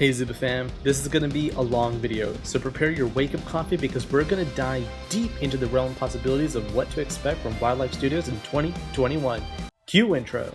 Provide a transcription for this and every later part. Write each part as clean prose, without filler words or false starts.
Hey Zooba fam, this is going to be a long video, so prepare your wake-up coffee because we're going to dive deep into the realm of possibilities of what to expect from Wildlife Studios in 2021. Cue intro.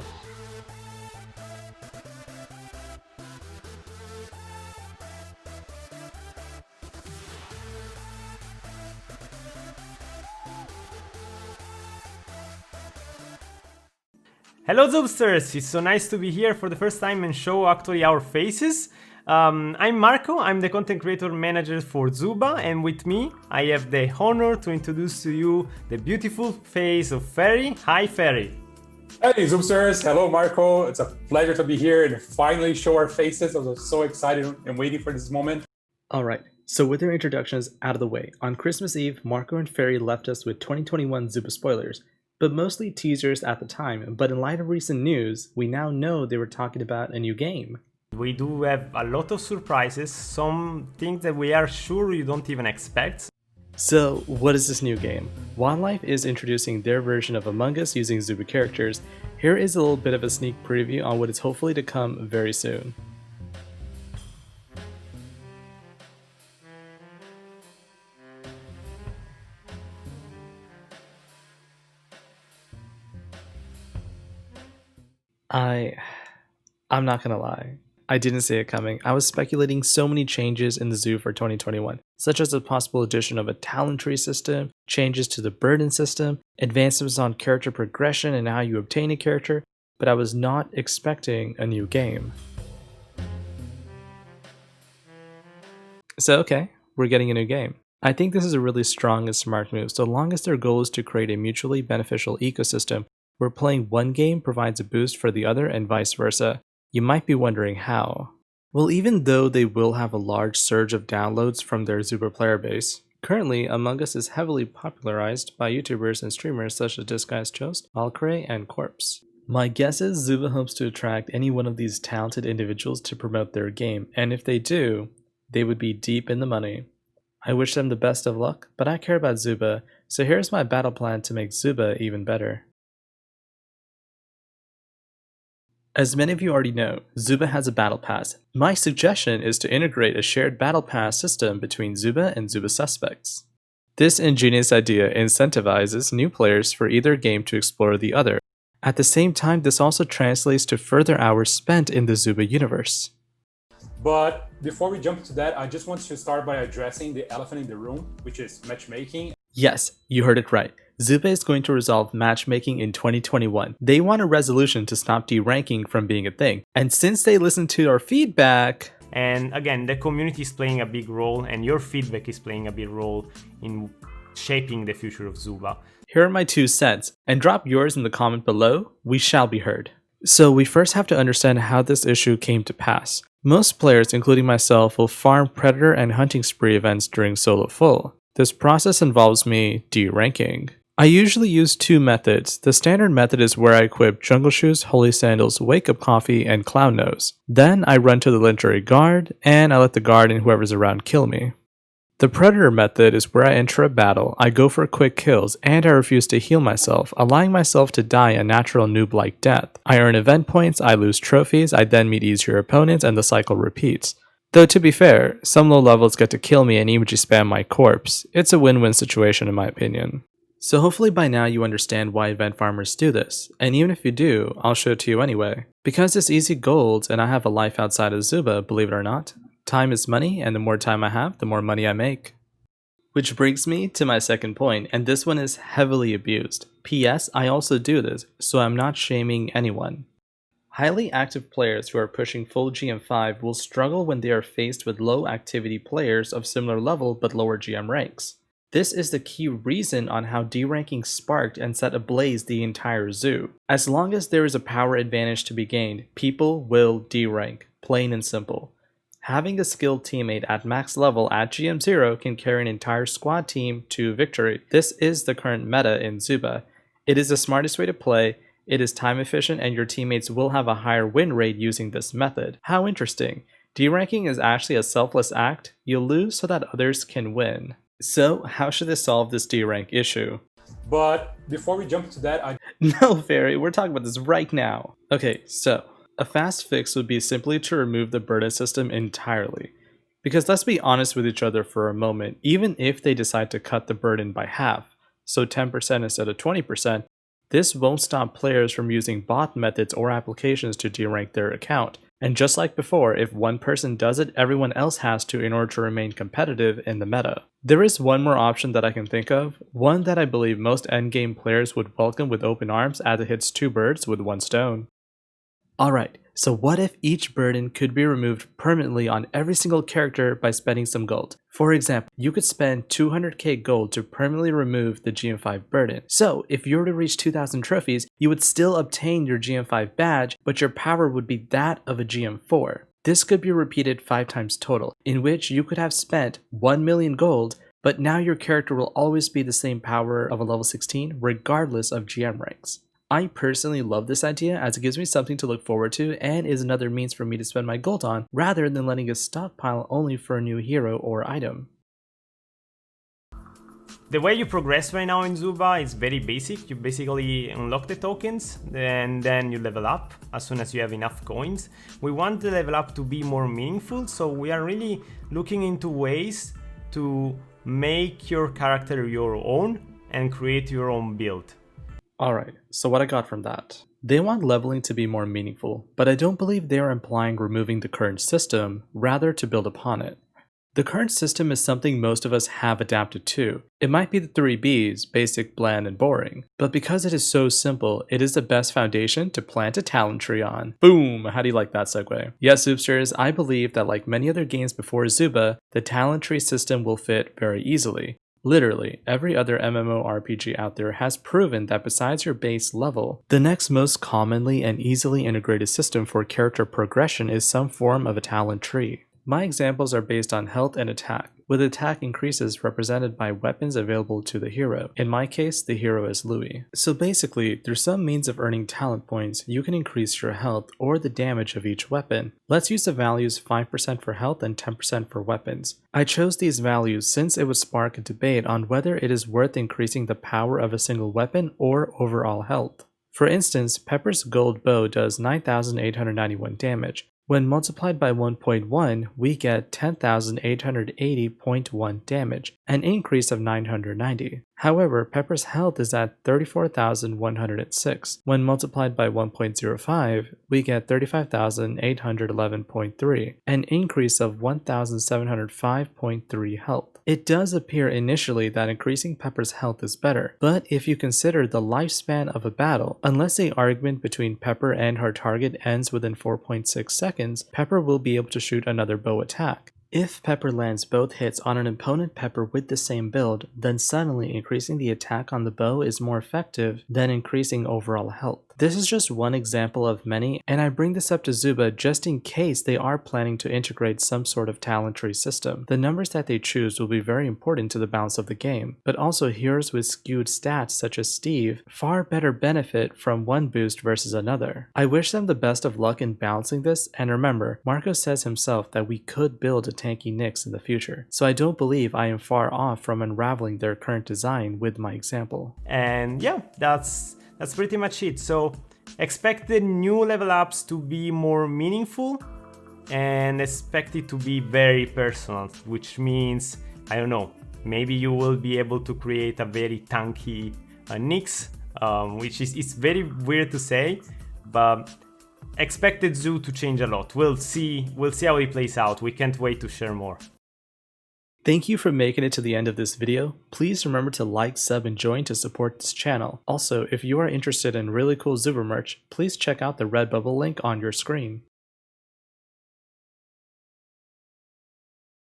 Hello Zoobsters! It's so nice to be here for the first time and show actually our faces. I'm Marco, I'm the content creator manager for Zooba, and with me I have the honor to introduce to you the beautiful face of Ferry. Hi Ferry! Hey Zoobsters! Hello Marco! It's a pleasure to be here and finally show our faces. I was so excited and waiting for this moment. Alright, so with their introductions out of the way, on Christmas Eve, Marco and Ferry left us with 2021 Zooba spoilers, but mostly teasers at the time. But in light of recent news, we now know they were talking about a new game. We do have a lot of surprises, some things that we are sure you don't even expect. So, what is this new game? Wildlife is introducing their version of Among Us using Zooba characters. Here is a little bit of a sneak preview on what is hopefully to come very soon. I'm not gonna lie. I didn't see it coming. I was speculating so many changes in the zoo for 2021, such as the possible addition of a talent tree system, changes to the burden system, advancements on character progression and how you obtain a character, but I was not expecting a new game. So okay, we're getting a new game. I think this is a really strong and smart move, so long as their goal is to create a mutually beneficial ecosystem where playing one game provides a boost for the other and vice versa. You might be wondering how. Well, even though they will have a large surge of downloads from their Zooba player base, currently Among Us is heavily popularized by YouTubers and streamers such as Disguised Ghost, Valkyrie, and Corpse. My guess is Zooba hopes to attract any one of these talented individuals to promote their game, and if they do, they would be deep in the money. I wish them the best of luck, but I care about Zooba, so here's my battle plan to make Zooba even better. As many of you already know, Zooba has a battle pass. My suggestion is to integrate a shared battle pass system between Zooba and Zooba suspects. This ingenious idea incentivizes new players for either game to explore the other. At the same time, this also translates to further hours spent in the Zooba universe. But before we jump to that, I just want to start by addressing the elephant in the room, which is matchmaking. Yes, you heard it right. Zooba is going to resolve matchmaking in 2021. They want a resolution to stop deranking from being a thing. And since they listened to our feedback... And again, the community is playing a big role and your feedback is playing a big role in shaping the future of Zooba. Here are my 2 cents, and drop yours in the comment below. We shall be heard. So we first have to understand how this issue came to pass. Most players, including myself, will farm predator and hunting spree events during solo full. This process involves me deranking. I usually use 2 methods. The standard method is where I equip Jungle Shoes, Holy Sandals, Wake Up Coffee, and Clown Nose. Then I run to the legendary guard, and I let the guard and whoever's around kill me. The Predator method is where I enter a battle, I go for quick kills, and I refuse to heal myself, allowing myself to die a natural noob-like death. I earn event points, I lose trophies, I then meet easier opponents, and the cycle repeats. Though to be fair, some low levels get to kill me and emoji spam my corpse. It's a win-win situation in my opinion. So hopefully by now you understand why event farmers do this, and even if you do, I'll show it to you anyway. Because it's easy gold and I have a life outside of Zooba, believe it or not. Time is money, and the more time I have, the more money I make. Which brings me to my second point, and this one is heavily abused. P.S. I also do this, so I'm not shaming anyone. Highly active players who are pushing full GM5 will struggle when they are faced with low activity players of similar level but lower GM ranks. This is the key reason on how deranking sparked and set ablaze the entire zoo. As long as there is a power advantage to be gained, people will derank, plain and simple. Having a skilled teammate at max level at GM0 can carry an entire squad team to victory. This is the current meta in Zooba. It is the smartest way to play, it is time efficient, and your teammates will have a higher win rate using this method. How interesting. Deranking is actually a selfless act. You lose so that others can win. So, how should this solve this derank issue? But before we jump to that, No, Fairy, we're talking about this right now. Okay, so, A fast fix would be simply to remove the burden system entirely. Because let's be honest with each other for a moment, even if they decide to cut the burden by half, so 10% instead of 20%, this won't stop players from using bot methods or applications to derank their account. And just like before, if one person does it, everyone else has to in order to remain competitive in the meta. There is one more option that I can think of, one that I believe most endgame players would welcome with open arms as it hits two birds with one stone. Alright, so what if each burden could be removed permanently on every single character by spending some gold? For example, you could spend 200k gold to permanently remove the GM5 burden. So, if you were to reach 2000 trophies, you would still obtain your GM5 badge, but your power would be that of a GM4. This could be repeated 5 times total, in which you could have spent 1 million gold, but now your character will always be the same power of a level 16 regardless of GM ranks. I personally love this idea as it gives me something to look forward to and is another means for me to spend my gold on rather than letting it stockpile only for a new hero or item. The way you progress right now in Zooba is very basic. You basically unlock the tokens and then you level up as soon as you have enough coins. We want the level up to be more meaningful, so we are really looking into ways to make your character your own and create your own build. Alright, so what I got from that. They want leveling to be more meaningful, but I don't believe they are implying removing the current system, rather to build upon it. The current system is something most of us have adapted to. It might be the 3 Bs, basic, bland, and boring, but because it is so simple, it is the best foundation to plant a talent tree on. Boom! How do you like that segue? Yes, Zoopsters, I believe that like many other games before Zooba, the talent tree system will fit very easily. Literally, every other MMORPG out there has proven that besides your base level, the next most commonly and easily integrated system for character progression is some form of a talent tree. My examples are based on health and attack, with attack increases represented by weapons available to the hero. In my case, the hero is Louis. So basically, through some means of earning talent points, you can increase your health or the damage of each weapon. Let's use the values 5% for health and 10% for weapons. I chose these values since it would spark a debate on whether it is worth increasing the power of a single weapon or overall health. For instance, Pepper's gold bow does 9,891 damage. When multiplied by 1.1, we get 10,880.1 damage, an increase of 990. However, Pepper's health is at 34,106. When multiplied by 1.05, we get 35,811.3, an increase of 1,705.3 health. It does appear initially that increasing Pepper's health is better, but if you consider the lifespan of a battle, unless the argument between Pepper and her target ends within 4.6 seconds, Pepper will be able to shoot another bow attack. If Pepper lands both hits on an opponent Pepper with the same build, then suddenly increasing the attack on the bow is more effective than increasing overall health. This is just one example of many, and I bring this up to Zooba just in case they are planning to integrate some sort of talent tree system. The numbers that they choose will be very important to the balance of the game, but also heroes with skewed stats such as Steve far better benefit from one boost versus another. I wish them the best of luck in balancing this, and remember, Marco says himself that we could build a tanky Nyx in the future, so I don't believe I am far off from unraveling their current design with my example. And yeah, that's pretty much it. So expect the new level ups to be more meaningful and expect it to be very personal, which means, I don't know, maybe you will be able to create a very tanky Nyx, which is it's very weird to say, but expect the zoo to change a lot. We'll see how it plays out. We can't wait to share more. Thank you for making it to the end of this video. Please remember to like, sub, and join to support this channel. Also, if you are interested in really cool Zooba merch, please check out the Redbubble link on your screen.